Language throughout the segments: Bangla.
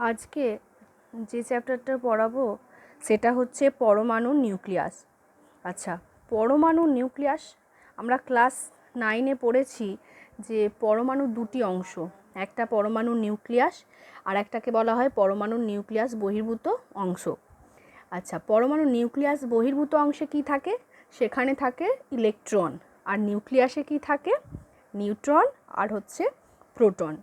আজকে যে চ্যাপ্টারটা পড়াবো সেটা হচ্ছে পরমাণুর নিউক্লিয়াস। আচ্ছা, পরমাণুর নিউক্লিয়াস আমরা ক্লাস 9-এ পড়েছি যে পরমাণুর দুটি অংশ, একটা পরমাণুর নিউক্লিয়াস আর একটাকে বলা হয় পরমাণুর নিউক্লিয়াস বহির্ভূত অংশ। আচ্ছা, পরমাণুর নিউক্লিয়াস বহির্ভূত অংশে কি থাকে? সেখানে থাকে ইলেকট্রন, আর নিউক্লিয়াসে কি থাকে? নিউট্রন আর হচ্ছে প্রোটন।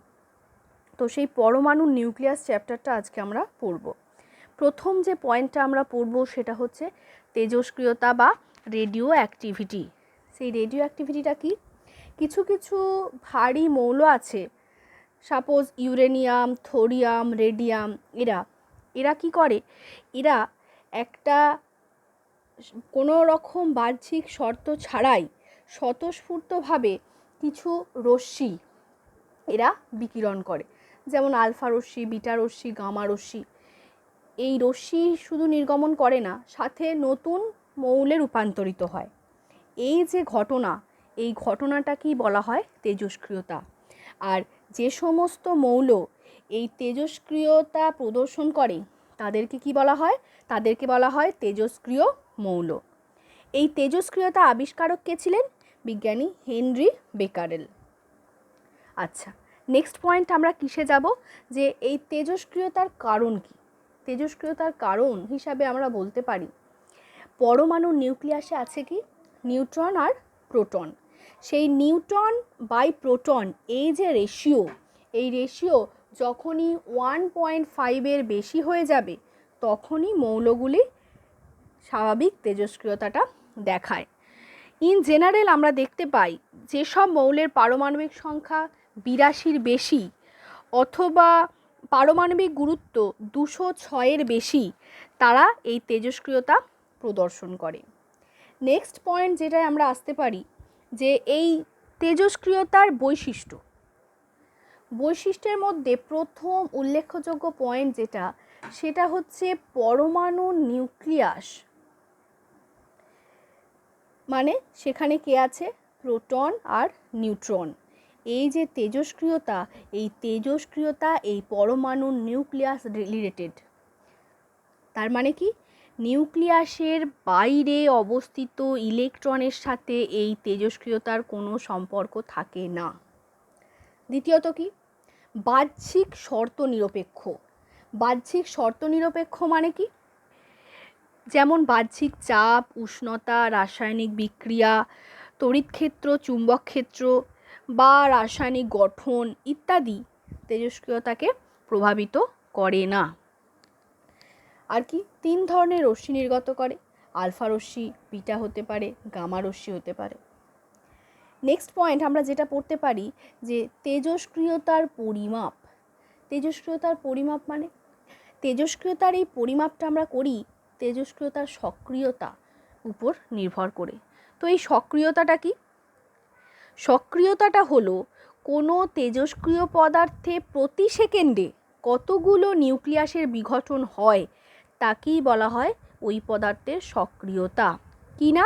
তো সেই পরমাণুর নিউক্লিয়াস চ্যাপ্টারটা আজকে আমরা পড়ব। প্রথম যে পয়েন্টটা আমরা পড়ব সেটা হচ্ছে তেজস্ক্রিয়তা বা রেডিও অ্যাক্টিভিটি। সেই রেডিও অ্যাক্টিভিটিটা কি? কিছু কিছু ভারী মৌল আছে, সাপোজ ইউরেনিয়াম, থোরিয়াম, রেডিয়াম, এরা কি করে? এরা একটা কোনো রকম বাহ্যিক শর্ত ছাড়াই স্বতঃস্ফূর্তভাবে কিছু রশ্মি এরা বিকিরণ করে, যেমন আলফা রশ্মি, বিটা রশ্মি, গামা রশ্মি। এই রশ্মি শুধু নির্গমন করে না, সাথে নতুন মৌলে রূপান্তরিত হয়। এই যে ঘটনা, এই ঘটনাটাকেই বলা হয় তেজস্ক্রিয়তা। আর যে সমস্ত মৌল এই তেজস্ক্রিয়তা প্রদর্শন করে তাদেরকে কি বলা হয়? তাদেরকে বলা হয় তেজস্ক্রিয় মৌল। এই তেজস্ক্রিয়তা আবিষ্কারক কে ছিলেন? বিজ্ঞানী হেনরি বেকারেল। আচ্ছা, নেক্সট পয়েন্ট আমরা কিসে যাব? যে এই তেজস্ক্রিয়তার কারণ কি? তেজস্ক্রিয়তার কারণ হিসাবে আমরা বলতে পারি পরমাণুর নিউক্লিয়াসে আছে কি? নিউট্রন আর প্রোটন। সেই নিউট্রন বাই প্রোটন এই যে রেশিও, এই রেশিও যখনই 1.5-এর বেশি হয়ে যাবে তখনই মৌলগুলি স্বাভাবিক তেজস্ক্রিয়তাটা দেখায়। ইন জেনারেল আমরা দেখতে পাই যেসব মৌলের পারমাণবিক সংখ্যা 82-র বেশি অথবা পারমাণবিক গুরুত্ব 206-এর বেশি, তারা এই তেজস্ক্রিয়তা প্রদর্শন করে। নেক্সট পয়েন্ট যেটায় আমরা আসতে পারি যে এই তেজস্ক্রিয়তার বৈশিষ্ট্যের মধ্যে প্রথম উল্লেখযোগ্য পয়েন্ট যেটা, সেটা হচ্ছে পরমাণু নিউক্লিয়াস, মানে সেখানে কে আছে? প্রোটন আর নিউট্রন। এই যে তেজস্ক্রিয়তা, এই তেজস্ক্রিয়তা এই পরমাণুর নিউক্লিয়াস রিলেটেড। তার মানে কি? নিউক্লিয়াসের বাইরে অবস্থিত ইলেকট্রনের সাথে এই তেজস্ক্রিয়তার কোনো সম্পর্ক থাকে না। দ্বিতীয়ত কি? বাহ্যিক শর্ত নিরপেক্ষ। বাহ্যিক শর্ত নিরপেক্ষ মানে কি? যেমন বাহ্যিক চাপ, উষ্ণতা, রাসায়নিক বিক্রিয়া, তড়িৎক্ষেত্র, চুম্বক ক্ষেত্র বা রাসায়নিক গঠন ইত্যাদি তেজস্ক্রিয়তাকে প্রভাবিত করে না। আর কি? 3 ধরনের রশ্মি নির্গত করে, আলফা রশ্মি, বিটা হতে পারে, গামা রশ্মি হতে পারে। নেক্সট পয়েন্ট আমরা যেটা পড়তে পারি যে তেজস্ক্রিয়তার পরিমাপ। তেজস্ক্রিয়তার পরিমাপ মানে তেজস্ক্রিয়তার এই পরিমাপটা আমরা করি তেজস্ক্রিয়তার সক্রিয়তা উপর নির্ভর করে। তো এই সক্রিয়তাটা কি? সক্রিয়তাটা হলো কোনো তেজস্ক্রিয় পদার্থে প্রতি সেকেন্ডে কতগুলো নিউক্লিয়াসের বিঘটন হয় তাকেই বলা হয় ওই পদার্থের সক্রিয়তা। কি না?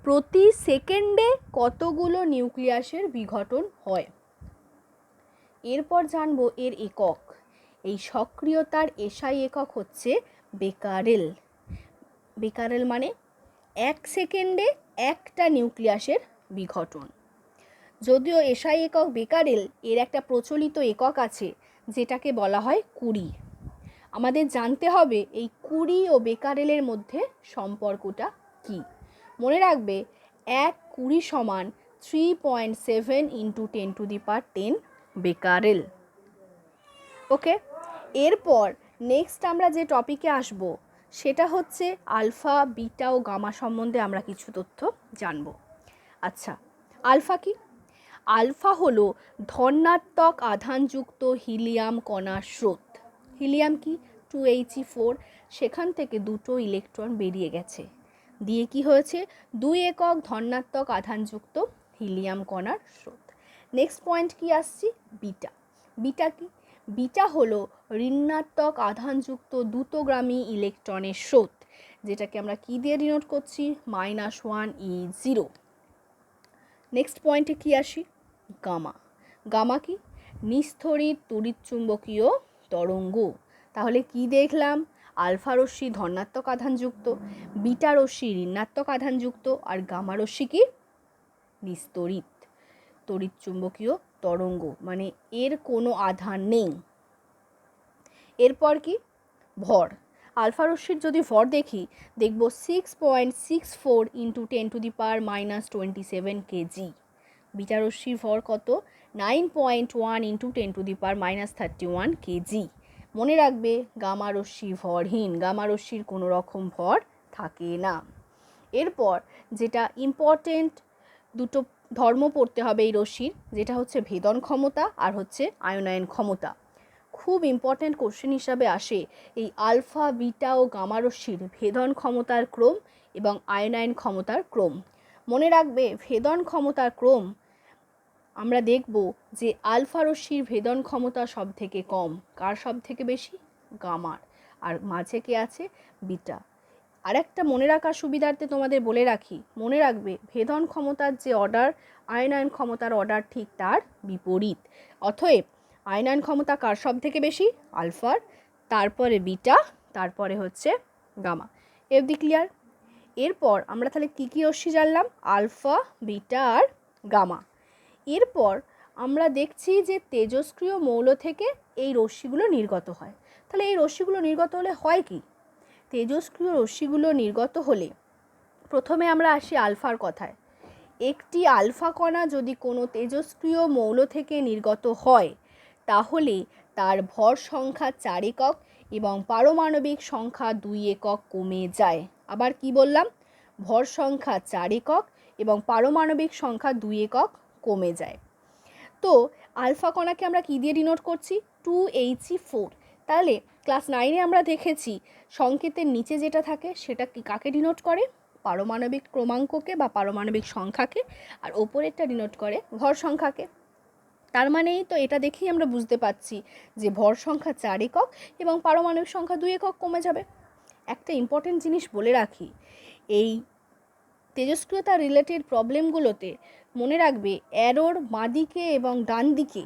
প্রতি সেকেন্ডে কতগুলো নিউক্লিয়াসের বিঘটন হয়। এরপর জানবো এর একক। এই সক্রিয়তার এসআই একক হচ্ছে বেকারেল। বেকারেল মানে 1 সেকেন্ডে একটা নিউক্লিয়াসের বিঘটন। যদিও এসআই একক বেকারেল, এর একটা প্রচলিত একক আছে যেটাকে বলা হয় কুরি। আমাদের জানতে হবে এই কুরি ও বেকারেলের মধ্যে সম্পর্কটা কি। মনে রাখবে 1 কুরি সমান 3.7 × 10⁻10 বেকারেল। ওকে, এরপর নেক্সট আমরা যে টপিকে আসব সেটা হচ্ছে আলফা, বিটা ও গামা সম্বন্ধে আমরা কিছু তথ্য জানব। আচ্ছা, আলফা কি? আলফা হলো ধনাত্মক আধানযুক্ত হিলিয়াম কণার স্রোত। হিলিয়াম কি? 2He4, সেখান থেকে 2টো ইলেকট্রন বেরিয়ে গেছে, দিয়ে কি হয়েছে? 2 একক ধনাত্মক আধানযুক্ত হিলিয়াম কণার স্রোত। নেক্সট পয়েন্ট কি আসছি? বিটা। বিটা কি? বিটা হলো ঋণাত্মক আধানযুক্ত দ্রুতগামী ইলেকট্রনের স্রোত, যেটাকে আমরা কি দিয়ে ডিনোট করছি? -1e0। নেক্সট পয়েন্টে কি আসি? গামা। গামা কি? নিস্তড়িত তড়িৎচুম্বকীয় তরঙ্গ। তাহলে কি দেখলাম? আলফা রশ্মি ধনাত্মক আধানযুক্ত, বিটা রশ্মি ঋণাত্মক আধানযুক্ত, আর গামা রশ্মি কি? নিস্তড়িত, তড়িৎ চুম্বকীয় তরঙ্গ, মানে এর কোনো আধান নেই। এরপর কি? ভর। আলফা রশ্মির যদি ভর দেখি, দেখব 6.64 ইন্টু 10⁻⁻27 কেজি। বিটা রশ্মির ভর কত? 9.1 ইন্টু 10⁻31 কেজি। মনে রাখবে গামা রশ্মি ভরহীন, গামা রশ্মির কোনো রকম ভর থাকে না। এরপর যেটা ইম্পর্টেন্ট দুটো ধর্ম পড়তে হবে এই রশ্মির, যেটা হচ্ছে ভেদন ক্ষমতা আর হচ্ছে আয়নায়ন ক্ষমতা। খুব ইম্পর্টেন্ট কোশ্চেন হিসাবে আসে এই আলফা, বিটা ও গামা রশ্মির ভেদন ক্ষমতার ক্রম এবং আয়নায়ন ক্ষমতার ক্রম। মনে রাখবে ভেদন ক্ষমতার ক্রম আমরা দেখব যে আলফা রশ্মির ভেদন ক্ষমতা সব থেকে কম। কার সব থেকে বেশি? গামার। আর মাঝে কে আছে? বিটা। আরেকটা মনে রাখার সুবিধার্থে তোমাদের বলে রাখি, মনে রাখবে ভেদন ক্ষমতার যে অর্ডার, আয়নায়ন ক্ষমতার অর্ডার ঠিক তার বিপরীত। অতএব আয়নায়ন ক্ষমতা কার সব থেকে বেশি? আলফার, তারপরে বিটা, তারপরে হচ্ছে গামা। FD clear? এরপর আমরা তাহলে কী কী রশ্মি জানলাম? আলফা, বিটা আর গামা। এরপর আমরা দেখছি যে তেজস্ক্রিয় মৌল থেকে এই রশ্মিগুলো নির্গত হয়। তাহলে এই রশ্মিগুলো নির্গত হলে হয় কি? তেজস্ক্রিয় রশ্মিগুলো নির্গত হলে প্রথমে আমরা আসি আলফার কথায়। একটি আলফা কণা যদি কোনো তেজস্ক্রিয় মৌল থেকে নির্গত হয়, তাহলে তার ভর সংখ্যা 4 একক এবং পারমাণবিক সংখ্যা 2 একক কমে যায়। আবার কি বললাম? ভর সংখ্যা 4 একক এবং পারমাণবিক সংখ্যা 2 একক কমে যায়। তো আলফা কণাকে আমরা কি দিয়ে ডিনোট করছি? 2He4। তাহলে ক্লাস 9-এ আমরা দেখেছি সংকেতের নিচে যেটা থাকে সেটা কি কাকে ডিনোট করে? পারমাণবিক ক্রমাঙ্ককে বা পারমাণবিক সংখ্যাকে, আর ওপরেরটা ডিনোট করে ভর সংখ্যাকে। তার মানেই তো এটা দেখেই আমরা বুঝতে পাচ্ছি যে ভর সংখ্যা 4 একক এবং পারমাণবিক সংখ্যা 2 একক কমে যাবে। একটা ইম্পর্টেন্ট জিনিস বলে রাখি, এই তেজস্ক্রিয়তা রিলেটেড প্রবলেমগুলোতে মনে রাখবে অ্যারোর বাঁ দিকে এবং ডান দিকে,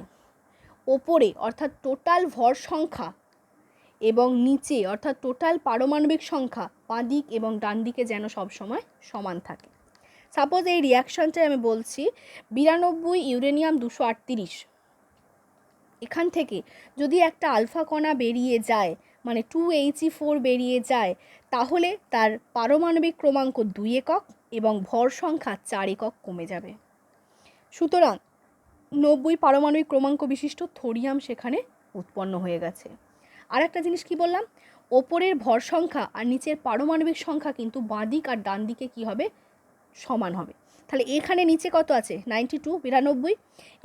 ওপরে অর্থাৎ টোটাল ভর সংখ্যা এবং নিচে অর্থাৎ টোটাল পারমাণবিক সংখ্যা বাঁ দিক এবং ডান দিকে যেন সবসময় সমান থাকে। সাপোজ এই রিয়াকশনটাই আমি বলছি 92 ইউরেনিয়াম 238, এখান থেকে যদি একটা আলফা কণা বেরিয়ে যায়, মানে 2He4 বেরিয়ে যায়, তাহলে তার পারমাণবিক ক্রমাঙ্ক 2 একক এবং ভর সংখ্যা 4 একক কমে যাবে। সুতরাং 90 পারমাণবিক ক্রমাঙ্ক বিশিষ্ট থোরিয়াম সেখানে উৎপন্ন হয়ে গেছে। আর একটা জিনিস কি বললাম? ওপরের ভর সংখ্যা আর নিচের পারমাণবিক সংখ্যা কিন্তু বাঁ দিক আর ডান দিকে কি হবে? সমান হবে। তাহলে এখানে নিচে কত আছে? 92, 92।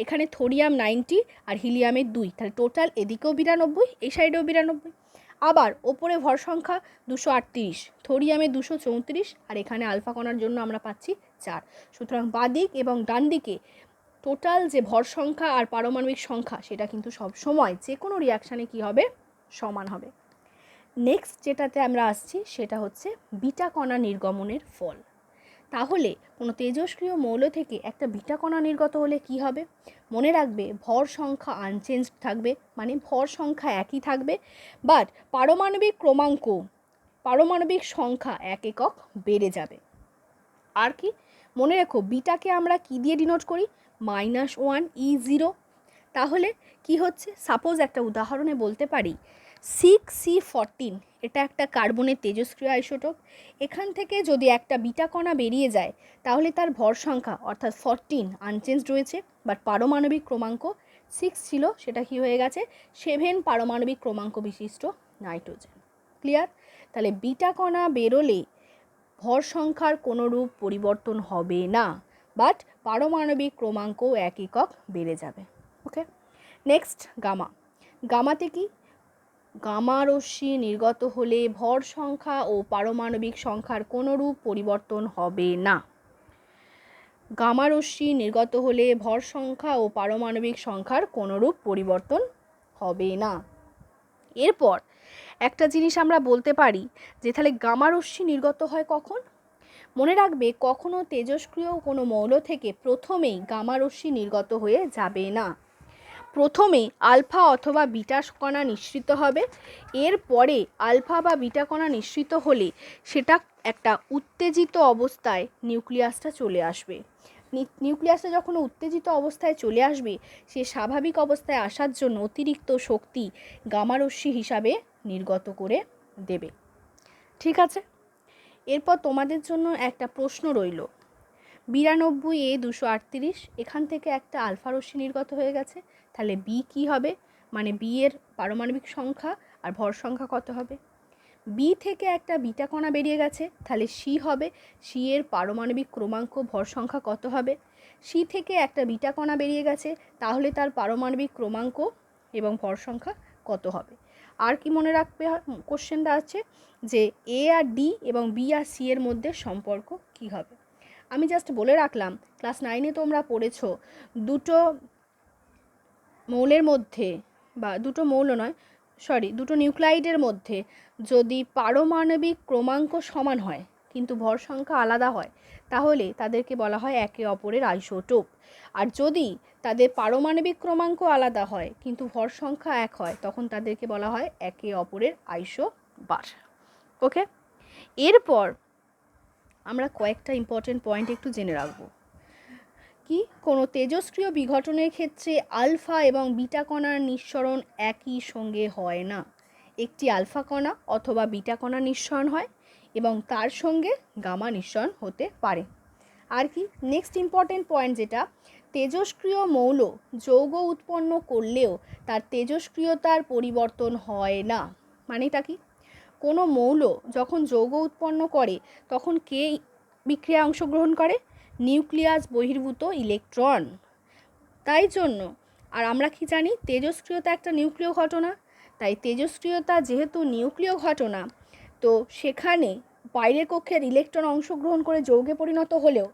এখানে থোরিয়াম 90 আর হিলিয়ামের 2, তাহলে টোটাল এদিকেও 92, এই সাইডেও 92। আবার ওপরে ভর সংখ্যা 238, থোরিয়ামে 234, আর এখানে আলফা কণার জন্য আমরা পাচ্ছি 4। সুতরাং বাঁ দিক এবং ডান দিকে টোটাল যে ভর সংখ্যা আর পারমাণবিক সংখ্যা সেটা কিন্তু সব সময় যে কোনো রিয়াকশানে কি হবে? সমান হবে। নেক্সট যেটাতে আমরা আসছি সেটা হচ্ছে বিটা কণা নির্গমনের ফল। তাহলে কোনো তেজস্ক্রিয় মৌল থেকে একটা বিটা কণা নির্গত হলে কি হবে? মনে রাখবে ভর সংখ্যা আনচেঞ্জড থাকবে, মানে ভর সংখ্যা একই থাকবে, বাট পারমাণবিক ক্রমাঙ্ক, পারমাণবিক সংখ্যা 1 একক বেড়ে যাবে। আর কি? মনে রেখো বিটাকে আমরা কি দিয়ে ডিনোট করি? -1 E0। তাহলে কি হচ্ছে? সাপোজ একটা উদাহরণে বলতে পারি 6C14, এটা একটা কার্বনের তেজস্ক্রিয় আইসোটোপ। এখান থেকে যদি একটা বিটা কণা বেরিয়ে যায়, তাহলে তার ভর সংখ্যা অর্থাৎ 14 আনচেঞ্জড রয়েছে, বাট পারমাণবিক ক্রমাঙ্ক 6 ছিল, সেটা কি হয়ে গেছে? 7 পারমাণবিক ক্রমাঙ্ক বিশিষ্ট নাইট্রোজেন। ক্লিয়ার? তাহলে বিটা কণা বেরোলে ভর সংখ্যার কোনো রূপ পরিবর্তন হবে না, বাট পারমাণবিক ক্রমাঙ্ক 1 একক বেড়ে যাবে। ওকে, নেক্সট গামা। গামাতে কি? গামা রশ্মি নির্গত হলে ভর সংখ্যা ও পারমাণবিক সংখ্যার কোনো রূপ পরিবর্তন হবে না। গামা রশ্মি নির্গত হলে ভর সংখ্যা ও পারমাণবিক সংখ্যার কোনো রূপ পরিবর্তন হবে না। এরপর একটা জিনিস আমরা বলতে পারি যে তাহলে গামা রশ্মি নির্গত হয় কখন? মনে রাখবে কখনো তেজস্ক্রিয় কোনো মৌল থেকে প্রথমেই গামা রশ্মি নির্গত হয়ে যাবে না। প্রথমে আলফা অথবা বিটা কণা নিঃসৃত হবে, এরপরে আলফা বা বিটা কণা নিঃসৃত হলে সেটা একটা উত্তেজিত অবস্থায় নিউক্লিয়াসটা চলে আসবে। নিউক্লিয়াসটা যখন উত্তেজিত অবস্থায় চলে আসবে, সে স্বাভাবিক অবস্থায় আসার জন্য অতিরিক্ত শক্তি গামা রশ্মি হিসাবে নির্গত করে দেবে। ঠিক আছে, এরপর তোমাদের জন্য একটা প্রশ্ন রইল। 92A238, এখান থেকে একটা আলফা রশ্মি নির্গত হয়ে গেছে, তাহলে বি কি হবে, মানে বি এর পারমাণবিক সংখ্যা আর ভর সংখ্যা কত হবে? বি থেকে একটা বিটা কণা বেরিয়ে গেছে, তাহলে সি হবে, সি এর পারমাণবিক ক্রমাঙ্ক ভর সংখ্যা কত হবে? সি থেকে একটা বিটা কণা বেরিয়ে গেছে, তাহলে তার পারমাণবিক ক্রমাঙ্ক এবং ভর সংখ্যা কত হবে? আর কি মনে রাখবে কোশ্চেনটা আছে যে এ আর ডি এবং বি আর সি এর মধ্যে সম্পর্ক কি হবে? আমি জাস্ট বলে রাখলাম, ক্লাস 9-এ তোমরা পড়েছো দুটো মৌলের মধ্যে, বা দুটো মৌল নয় সরি দুটো নিউক্লাইডের মধ্যে যদি পারমাণবিক ক্রমাঙ্ক সমান হয় কিন্তু ভর সংখ্যা আলাদা হয়, তাহলে তাদেরকে বলা হয় একে অপরের আইসোটোপ। আর যদি তাদের পারমাণবিক ক্রমাঙ্ক আলাদা হয় কিন্তু ভর সংখ্যা এক হয়, তখন তাদেরকে বলা হয় একে অপরের আইসোবার। ওকে, এরপর আমরা কয়েকটা ইম্পর্টেন্ট পয়েন্ট একটু জেনে রাখবো। কি, কোনো তেজস্ক্রিয় বিঘটনের ক্ষেত্রে আলফা এবং বিটা কণার নিঃসরণ একই সঙ্গে হয় না। একটি আলফা কণা অথবা বিটা কণার নিঃসরণ হয় এবং তার সঙ্গে গামা নিঃসরণ হতে পারে। আর কি, নেক্সট ইম্পর্টেন্ট পয়েন্ট যেটা, তেজস্ক্রিয় মৌল যৌগ উৎপন্ন করলেও তার তেজস্ক্রিয়তার পরিবর্তন হয় না। মানেটা কি, কোনো মৌল যখন যৌগ উৎপন্ন করে তখন কে বিক্রিয়ায় অংশগ্রহণ করে? নিউক্লিয়াস বহির্ভূত ইলেকট্রন। তাই জন্য আর আমরা কি জানি, তেজস্ক্রিয়তা একটা নিউক্লিয় ঘটনা। তাই তেজস্ক্রিয়তা যেহেতু নিউক্লিয় ঘটনা, তো সেখানে বাইরের কক্ষের ইলেকট্রন অংশগ্রহণ করে যৌগে পরিণত হলেও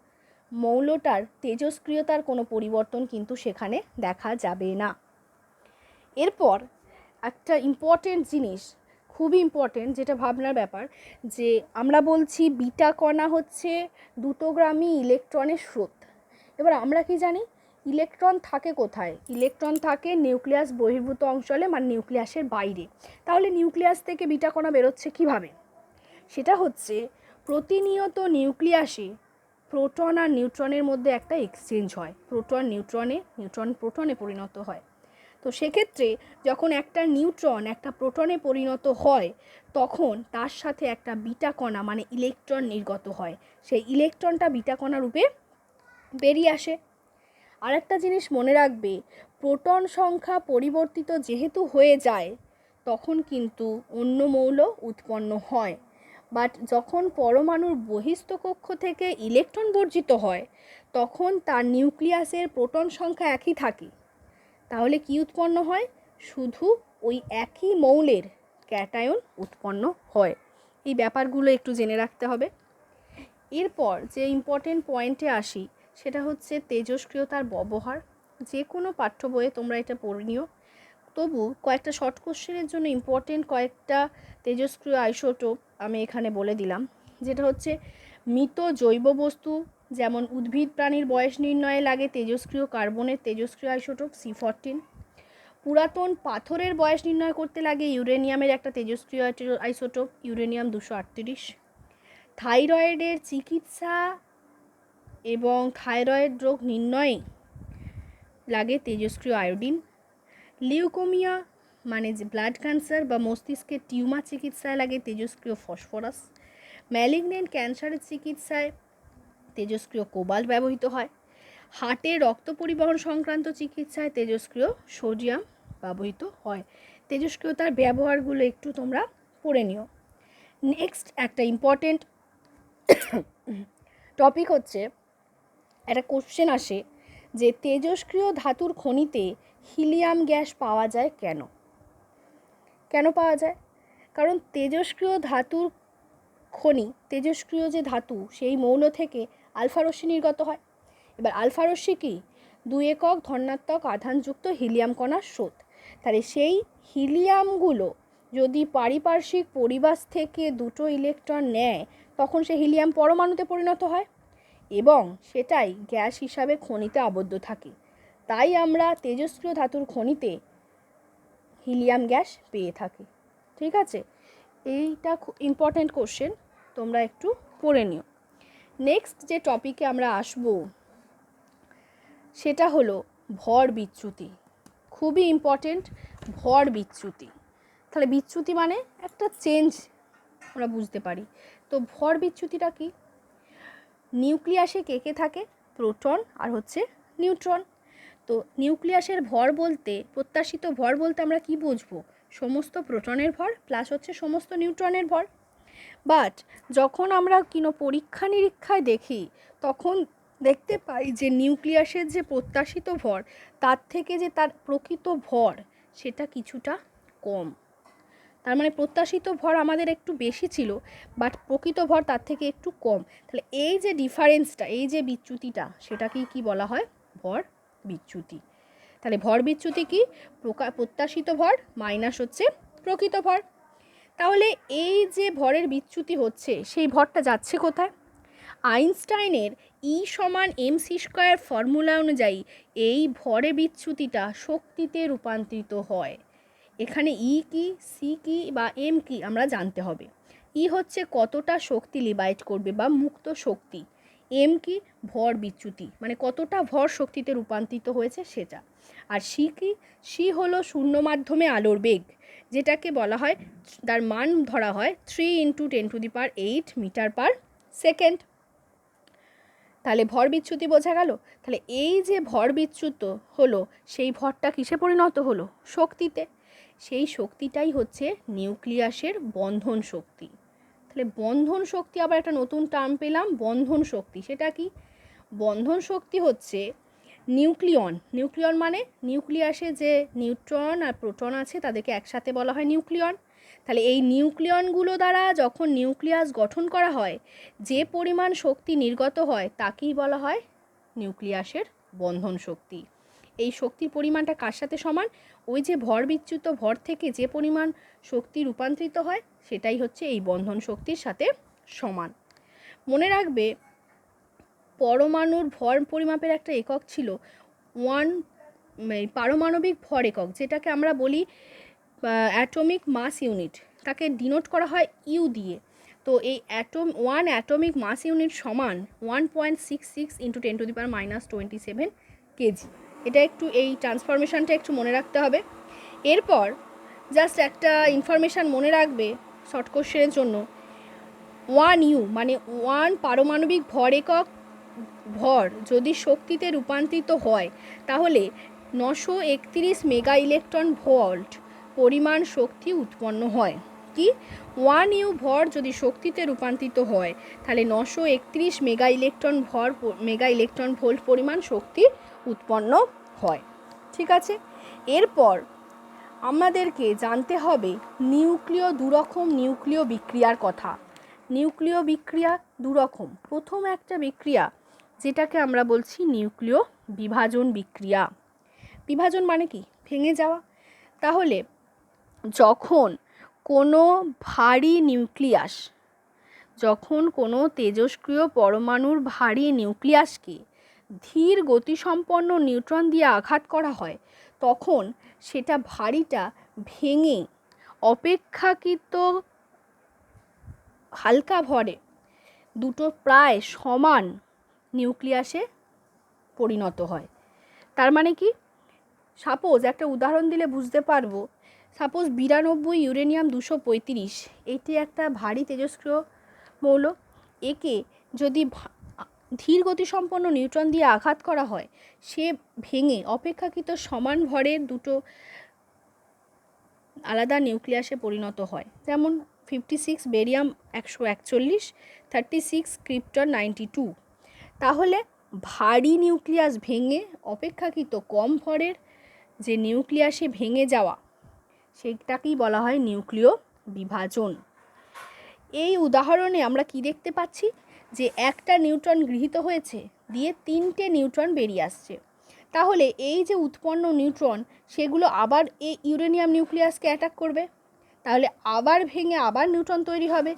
মৌলটার তেজস্ক্রিয়তার কোনো পরিবর্তন কিন্তু সেখানে দেখা যাবে না। এরপর একটা ইম্পর্টেন্ট জিনিস, খুবই ইম্পর্টেন্ট, যেটা ভাবনার ব্যাপার, যে আমরা বলছি বিটা কণা হচ্ছে দ্রুতগামী ইলেকট্রনের স্রোত। এবার আমরা কি জানি, ইলেকট্রন থাকে কোথায়? ইলেকট্রন থাকে নিউক্লিয়াস বহির্ভূত অঞ্চলে, মানে নিউক্লিয়াসের বাইরে। তাহলে নিউক্লিয়াস থেকে বিটা কণা বেরোচ্ছে কিভাবে? সেটা হচ্ছে প্রতিনিয়ত নিউক্লিয়াসে প্রোটন আর নিউট্রনের মধ্যে একটা এক্সচেঞ্জ হয়, প্রোটন নিউট্রনে, নিউট্রন প্রোটনে পরিণত হয়। তো সেক্ষেত্রে যখন একটা নিউট্রন একটা প্রোটনে পরিণত হয়, তখন তার সাথে একটা বিটা কণা মানে ইলেকট্রন নির্গত হয়, সেই ইলেকট্রনটা বিটা কণা রূপে বেরিয়ে আসে। আর একটা জিনিস মনে রাখবে, প্রোটন সংখ্যা পরিবর্তিত যেহেতু হয়ে যায়, তখন কিন্তু অন্য মৌল উৎপন্ন হয়। বাট যখন পরমাণুর বহিস্থ কক্ষ থেকে ইলেকট্রন বর্জিত হয়, তখন তার নিউক্লিয়াসের প্রোটন সংখ্যা একই থাকে। তাহলে কি উৎপন্ন হয়? শুধু ওই একই মৌলের ক্যাটায়ন উৎপন্ন হয়। এই ব্যাপারগুলো একটু জেনে রাখতে হবে। এরপর যে ইম্পর্টেন্ট পয়েন্টে আসি, সেটা হচ্ছে তেজস্ক্রিয়তার ব্যবহার। যে কোনো পাঠ্য বইয়ে তোমরা এটা পড়ে নিও, তবু কয়েকটা শর্ট কোশ্চেনের জন্য ইম্পর্টেন্ট কয়েকটা তেজস্ক্রিয় আইসোটোপ আমি এখানে বলে দিলাম। যেটা হচ্ছে মৃত জৈব বস্তু, যেমন উদ্ভিদ প্রাণীর বয়স নির্ণয়ে লাগে তেজস্ক্রিয় কার্বনের তেজস্ক্রিয় আইসোটোপ C14। পুরাতন পাথরের বয়স নির্ণয় করতে লাগে ইউরেনিয়ামের একটা তেজস্ক্রিয় আইসোটোপ ইউরেনিয়াম 238। থাইরয়েডের চিকিৎসা এবং থাইরয়েড রোগ নির্ণয়ে লাগে তেজস্ক্রিয় আয়োডিন। লিউকোমিয়া মানে যে ব্লাড ক্যান্সার বা মস্তিষ্কের টিউমার চিকিৎসায় লাগে তেজস্ক্রিয় ফসফরাস। ম্যালিগনেন্ট ক্যান্সারের চিকিৎসায় তেজস্ক্রিয় কোবাল্ট ব্যবহৃত হয়। হার্টের রক্ত পরিবহন সংক্রান্ত চিকিৎসায় তেজস্ক্রিয় সোডিয়াম ব্যবহৃত হয়। তেজস্ক্রিয়তার ব্যবহারগুলো একটু তোমরা পড়ে নিও। নেক্সট একটা ইম্পর্টেন্ট টপিক হচ্ছে, একটা কোশ্চেন আসে যে তেজস্ক্রিয় ধাতুর খনিতে হিলিয়াম গ্যাস পাওয়া যায় কেন? কেন পাওয়া যায়? কারণ তেজস্ক্রিয় ধাতুর খনি, তেজস্ক্রিয় যে ধাতু, সেই মৌল থেকে আলফা রশ্মি নির্গত হয়। এবার আলফা রশ্মি কি? 2 একক ধনাত্মক আধানযুক্ত হিলিয়াম কণার স্রোত। তাহলে সেই হিলিয়ামগুলো যদি পারিপার্শ্বিক পরিবেশ থেকে দুটো ইলেকট্রন নেয়, তখন সে হিলিয়াম পরমাণুতে পরিণত হয় এবং সেটাই গ্যাস হিসাবে খনিতে আবদ্ধ থাকে। তাই আমরা তেজস্ক্রিয় ধাতুর খনিতে হিলিয়াম গ্যাস পেয়ে থাকি। ঠিক আছে, এইটা খুব ইম্পর্ট্যান্ট কোশ্চেন, তোমরা একটু পড়ে নিও। নেক্সট যে টপিকে আমরা আসব সেটা হলো ভর বিচ্যুতি। খুবই ইম্পর্টেন্ট ভর বিচ্যুতি। তাহলে বিচ্যুতি মানে একটা চেঞ্জ আমরা বুঝতে পারি। তো ভর বিচ্যুতিটা কি? নিউক্লিয়াসে কে কে থাকে? প্রোটন আর হচ্ছে নিউট্রন। তো নিউক্লিয়াসের ভর বলতে, প্রত্যাশিত ভর বলতে আমরা কি বুঝবো? সমস্ত প্রোটনের ভর প্লাস হচ্ছে সমস্ত নিউট্রনের ভর। বাট যখন আমরা পরীক্ষা নিরীক্ষায় দেখি তখন দেখতে পাই যে নিউক্লিয়াসের যে প্রত্যাশিত ভর তার থেকে যে তার প্রকৃত ভর সেটা কিছুটা কম। তার মানে প্রত্যাশিত ভর আমাদের একটু বেশি ছিল, বাট প্রকৃত ভর তার থেকে একটু কম। তাহলে এই যে ডিফারেন্সটা, এই যে বিচ্যুতিটা, সেটাকেই কি বলা হয়? ভর বিচ্যুতি। তাহলে ভর বিচ্যুতি কি? প্রত্যাশিত ভর মাইনাস হচ্ছে প্রকৃত ভর। তাহলে এই যে ভরের বিচ্যুতি হচ্ছে সেই ভরটা যাচ্ছে কোথায়? আইনস্টাইনের E=mc² ফর্মুলা অনুযায়ী এই ভরে বিচ্যুতিটা শক্তিতে রূপান্তরিত হয়। এখানে ই কি, সি কি বা এম কি আমরা জানতে হবে। ই হচ্ছে কতটা শক্তি লিবাইট করবে বা মুক্ত শক্তি। এম কি? ভর বিচ্যুতি, মানে কতটা ভর শক্তিতে রূপান্তরিত হয়েছে সেটা। আর সি কি? সি হলো শূন্য মাধ্যমে আলোর বেগ, যেটাকে বলা হয়, তার মান ধরা হয় 3 × 10⁸ মিটার/সেকেন্ড। তাহলে ভর বিচ্যুতি বোঝা গেল। তাহলে এই যে ভর বিচ্যুত হলো সেই ভরটা কিসে পরিণত হলো? শক্তিতে। সেই শক্তিটাই হচ্ছে নিউক্লিয়াসের বন্ধন শক্তি। তাহলে বন্ধন শক্তি, আবার একটা নতুন টার্ম পেলাম, বন্ধন শক্তি। সেটা কি? বন্ধন শক্তি হচ্ছে নিউক্লিয়ন। নিউক্লিয়ন মানে নিউক্লিয়াসে যে নিউট্রন আর প্রোটন আছে তাদেরকে একসাথে বলা হয় নিউক্লিয়ন। তাহলে এই নিউক্লিয়নগুলো দ্বারা যখন নিউক্লিয়াস গঠন করা হয় যে পরিমাণ শক্তি নির্গত হয় তাকেই বলা হয় নিউক্লিয়াসের বন্ধন শক্তি। এই শক্তির পরিমাণটা কার সাথে সমান? ওই যে ভর বিচ্যুত ভর থেকে যে পরিমাণ শক্তি রূপান্তরিত হয় সেটাই হচ্ছে এই বন্ধন শক্তির সাথে সমান। মনে রাখবে, পরমাণুর ভর পরিমাপের একটা একক ছিল পারমাণবিক ভর একক, যেটাকে আমরা বলি অ্যাটমিক মাস ইউনিট। তাকে ডিনোট করা হয় ইউ দিয়ে। তো এই ওয়ান অ্যাটমিক মাস ইউনিট সমান 1.66 × 10⁻27 কেজি। এটা একটু, এই ট্রান্সফরমেশনটা একটু মনে রাখতে হবে। এরপর জাস্ট একটা ইনফরমেশান মনে রাখবে শর্ট কোশ্চেনের জন্য, 1 ইউ মানে 1 পারমাণবিক ভর একক ভর যদি শক্তিতে রূপান্তরিত হয় তাহলে 931 মেগা ইলেকট্রন ভোল্ট পরিমাণ শক্তি উৎপন্ন হয়। কি? 1 ইউ ভর যদি শক্তিতে রূপান্তরিত হয় তাহলে 931 মেগা ইলেকট্রন ভোল্ট পরিমাণ শক্তি উৎপন্ন হয়। ঠিক আছে, এরপর আমাদেরকে জানতে হবে দুরকম নিউক্লিয় বিক্রিয়ার কথা। নিউক্লিয় বিক্রিয়া দুরকম। প্রথম একটা বিক্রিয়া যেটাকে আমরা বলছি নিউক্লিয় বিভাজন বিক্রিয়া। বিভাজন মানে কি? ভেঙে যাওয়া। তাহলে যখন কোনো ভারী নিউক্লিয়াস, যখন কোনো তেজস্ক্রিয় পরমাণুর ভারী নিউক্লিয়াসকে ধীর গতিসম্পন্ন নিউট্রন দিয়ে আঘাত করা হয় তখন সেটা ভারীটা ভেঙে অপেক্ষাকৃত হালকা ভরে দুটো প্রায় সমান নিউক্লিয়াসে পরিণত হয়। তার মানে কি? সাপোজ একটা উদাহরণ দিলে বুঝতে পারবো। সাপোজ 92 ইউরেনিয়াম 235, এটি একটা ভারী তেজস্ক্রিয় মৌল। একে যদি ধীর গতিসম্পন্ন নিউট্রন দিয়ে আঘাত করা হয় সে ভেঙে অপেক্ষাকৃত সমান ভরের দুটো আলাদা নিউক্লিয়াসে পরিণত হয়। যেমন 56 বেরিয়াম 141, 36 ক্রিপ্টন 92। তাহলে ভারী নিউক্লিয়াস ভেঙে অপেক্ষাকৃত কম ভরের যে নিউক্লিয়াসে ভেঙে যাওয়া সেটাকেই বলা হয় নিউক্লিয় বিভাজন। এই উদাহরণে আমরা কি দেখতে পাচ্ছি? যে একটা নিউট্রন গৃহীত হয়েছে, দিয়ে 3টে নিউট্রন বেরিয়ে আসছে। তাহলে এই যে উৎপন্ন নিউট্রন সেগুলো আবার এই ইউরেনিয়াম নিউক্লিয়াসকে অ্যাটাক করবে, তাহলে আবার ভেঙে আবার নিউট্রন তৈরি হবে।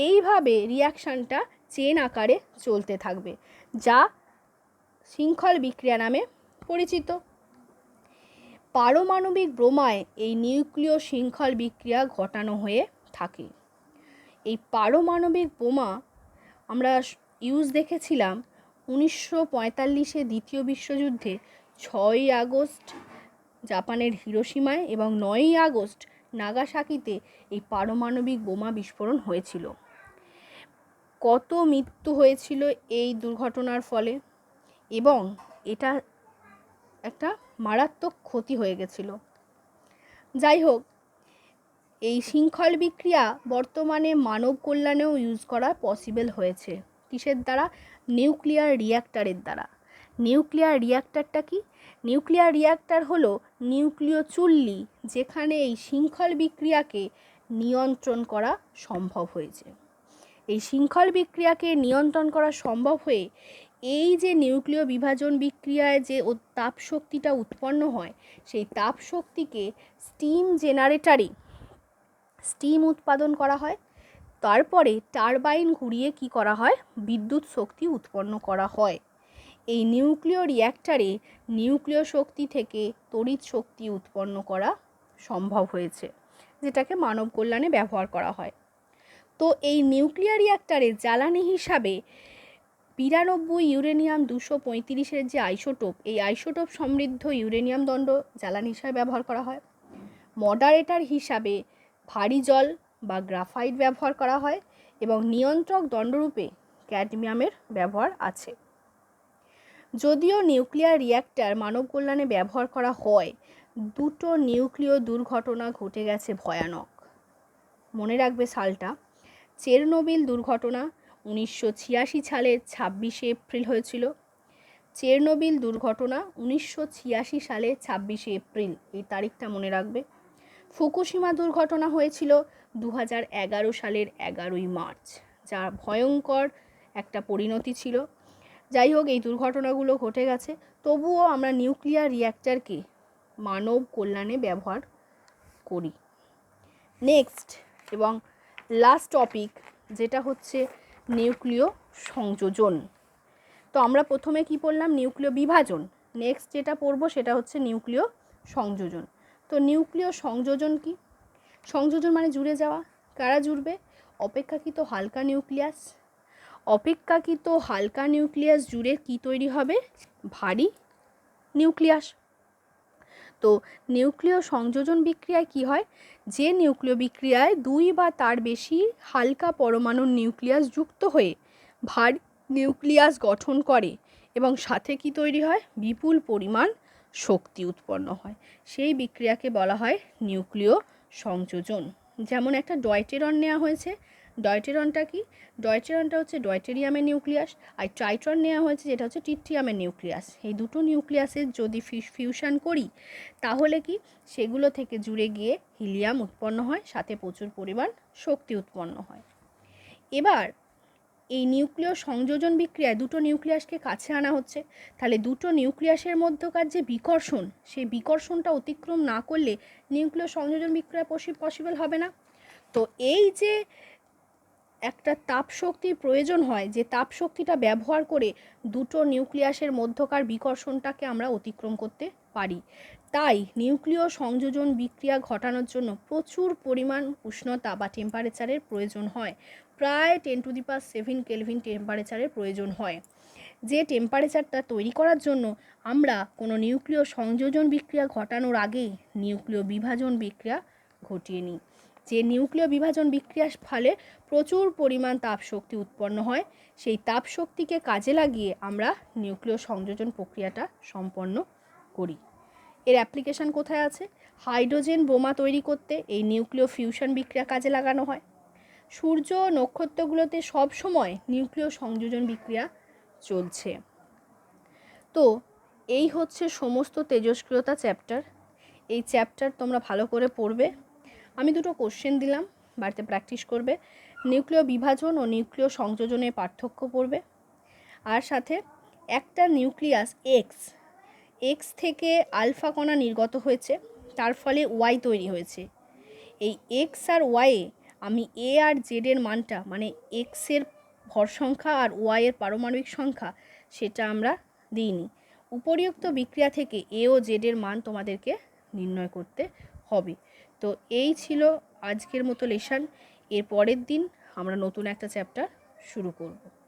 এইভাবে রিয়াকশানটা চেন আকারে চলতে থাকবে, যা শৃঙ্খল বিক্রিয়া নামে পরিচিত। পারমাণবিক বোমায় এই নিউক্লিয় শৃঙ্খল বিক্রিয়া ঘটানো হয়ে থাকে। এই পারমাণবিক বোমা আমরা ইউজ দেখেছিলাম 1945-এ দ্বিতীয় বিশ্বযুদ্ধে 6ই আগস্ট জাপানের হিরোশিমায় এবং 9ই আগস্ট নাগাসাকিতে এই পারমাণবিক বোমা বিস্ফোরণ হয়েছিল। কত মৃত্যু হয়েছিল এই দুর্ঘটনার ফলে, এবং এটা একটা মারাত্মক ক্ষতি হয়ে গেছিল। যাই হোক, এই শৃঙ্খল বিক্রিয়া বর্তমানে মানব কল্যাণেও ইউজ করা পসিবল হয়েছে। কিসের দ্বারা? নিউক্লিয়ার রিঅ্যাক্টরের দ্বারা। নিউক্লিয়ার রিঅ্যাক্টরটা কি? নিউক্লিয়ার রিঅ্যাক্টর হলো নিউক্লিয় চুল্লি, যেখানে এই শৃঙ্খল বিক্রিয়াকে নিয়ন্ত্রণ করা সম্ভব হয়েছে। এই শৃঙ্খল বিক্রিয়াকে নিয়ন্ত্রণ করা সম্ভব হয়ে এই যে নিউক্লিয় বিভাজন বিক্রিয়ায় যে তাপ শক্তিটা উৎপন্ন হয়, সেই তাপ শক্তিকে স্টিম জেনারেটরে স্টিম উৎপাদন করা হয়। তারপরে টারবাইন ঘুরিয়ে কি করা হয়? বিদ্যুৎ শক্তি উৎপন্ন করা হয়। এই নিউক্লিয় রিঅ্যাক্টরে নিউক্লিয় শক্তি থেকে তড়িৎ শক্তি উৎপন্ন করা সম্ভব হয়েছে, যেটাকে মানব কল্যাণে ব্যবহার করা হয়। তো এই নিউক্লিয়ার রিঅ্যাক্টরের জ্বালানি হিসাবে 92 ইউরেনিয়াম 235-এর যে আইসোটোপ, এই আইসোটোপ সমৃদ্ধ ইউরেনিয়াম দণ্ড জ্বালানি হিসাবে ব্যবহার করা হয়। মডারেটর হিসাবে ভারী জল বা গ্রাফাইট ব্যবহার করা হয়, এবং নিয়ন্ত্রক দণ্ডরূপে ক্যাডমিয়ামের ব্যবহার আছে। যদিও নিউক্লিয়ার রিঅ্যাক্টর মানব কল্যাণে ব্যবহার করা হয়, দুটো নিউক্লিয় দুর্ঘটনা ঘটে গেছে ভয়ানক। মনে রাখবে সালটা। চেরনোবিল দুর্ঘটনা 1986 সালের 26শে এপ্রিল হয়েছিল। চেরনোবিল দুর্ঘটনা 1986 সালের 26শে এপ্রিল, এই তারিখটা মনে রাখবে। ফুকুশিমা দুর্ঘটনা হয়েছিল 2011 সালের 11ই মার্চ, যা ভয়ঙ্কর একটা পরিণতি ছিল। যাই হোক, এই দুর্ঘটনাগুলো ঘটে গেছে, তবুও আমরা নিউক্লিয়ার রিঅ্যাক্টরকে মানব কল্যাণে ব্যবহার করি। নেক্সট এবং লাস্ট টপিক, যেটা হচ্ছে নিউক্লিয় সংযোজন। তো আমরা প্রথমে কি পড়লাম? নিউক্লিয় বিভাজন। নেক্সট যেটা পড়বো সেটা হচ্ছে নিউক্লিয় সংযোজন। তো নিউক্লিয় সংযোজন কি? সংযোজন মানে জুড়ে যাওয়া। কারা জুড়বে? অপেক্ষাকৃত হালকা নিউক্লিয়াস। অপেক্ষাকৃত হালকা নিউক্লিয়াস জুড়ে কি তৈরি হবে? ভারী নিউক্লিয়াস। তো নিউক্লিয় সংযোজন বিক্রিয়ায় কি হয়? যে নিউক্লিয় বিক্রিয়ায় 2 বা তার বেশি হালকা পরমাণুর নিউক্লিয়াস যুক্ত হয়ে ভারী নিউক্লিয়াস গঠন করে, এবং সাথে কি তৈরি হয়? বিপুল পরিমাণ শক্তি উৎপন্ন হয়, সেই বিক্রিয়াকে বলা হয় নিউক্লিয় সংযোজন। যেমন একটা ডয়টেরন নেওয়া হয়েছে। ডয়টেরনটা কি? ডয়টেরনটা হচ্ছে ডয়টেরিয়ামের নিউক্লিয়াস, আর ট্রাইট্রন নেওয়া হয়েছে, যেটা হচ্ছে ট্রিটিয়ামের নিউক্লিয়াস। এই দুটো নিউক্লিয়াসের যদি ফিউশন করি, তাহলে কি সেগুলো থেকে জুড়ে গিয়ে হিলিয়াম উৎপন্ন হয়, সাথে প্রচুর পরিমাণ শক্তি উৎপন্ন হয়। এবার এই নিউক্লিয় সংযোজন বিক্রিয়ায় দুটো নিউক্লিয়াসকে কাছে আনা হচ্ছে, তাহলে দুটো নিউক্লিয়াসের মধ্যকার যে বিকর্ষণ, সেই বিকর্ষণটা অতিক্রম না করলে নিউক্লিয় সংযোজন বিক্রিয়া পসিবল হবে না। তো এই যে একটা তাপ শক্তির প্রয়োজন হয়, যে তাপ শক্তিটা ব্যবহার করে দুটো নিউক্লিয়াসের মধ্যকার বিকর্ষণটাকে আমরা অতিক্রম করতে পারি, তাই নিউক্লিয় সংযোজন বিক্রিয়া ঘটানোর জন্য প্রচুর পরিমাণ উষ্ণতা বা টেম্পারেচারের প্রয়োজন হয়। প্রায় 10⁷ কেলভিন টেম্পারেচারের প্রয়োজন হয়। যে টেম্পারেচারটা তৈরি করার জন্য আমরা কোনো নিউক্লিয় সংযোজন বিক্রিয়া ঘটানোর আগেই নিউক্লিয় বিভাজন বিক্রিয়া ঘটিয়ে নিই। যে নিউক্লিয় বিভাজন বিক্রিয়ার ফলে প্রচুর পরিমাণ তাপশক্তি উৎপন্ন হয়, সেই তাপশক্তিকে কাজে লাগিয়ে আমরা নিউক্লিয় সংযোজন প্রক্রিয়াটা সম্পন্ন করি। এর অ্যাপ্লিকেশান কোথায় আছে? হাইড্রোজেন বোমা তৈরি করতে এই নিউক্লিয় ফিউশন বিক্রিয়া কাজে লাগানো হয়। সূর্য নক্ষত্রগুলোতে সব সময় নিউক্লিয় সংযোজন বিক্রিয়া চলছে। তো এই হচ্ছে সমস্ত তেজস্ক্রিয়তা চ্যাপ্টার। এই চ্যাপ্টার তোমরা ভালো করে পড়বে। আমি দুটো কোশ্চেন দিলাম, বাড়িতে প্র্যাকটিস করবে। নিউক্লিয় বিভাজন ও নিউক্লিয় সংযোজনের পার্থক্য পড়বে। আর সাথে একটা নিউক্লিয়াস এক্স থেকে আলফা কণা নির্গত হয়েছে, তার ফলে ওয়াই তৈরি হয়েছে। এই এক্স আর ওয়াইয়ে আমি এ আর জেডের মানটা, মানে এক্সের ভর সংখ্যা আর ওয়াইয়ের পারমাণবিক সংখ্যা, সেটা আমরা দিইনি। উপরিউক্ত বিক্রিয়া থেকে এ ও জেডের মান তোমাদেরকে নির্ণয় করতে হবে। তো এই ছিল আজকের মতো লেসন। এর পরের দিন আমরা নতুন একটা চ্যাপ্টার শুরু করব।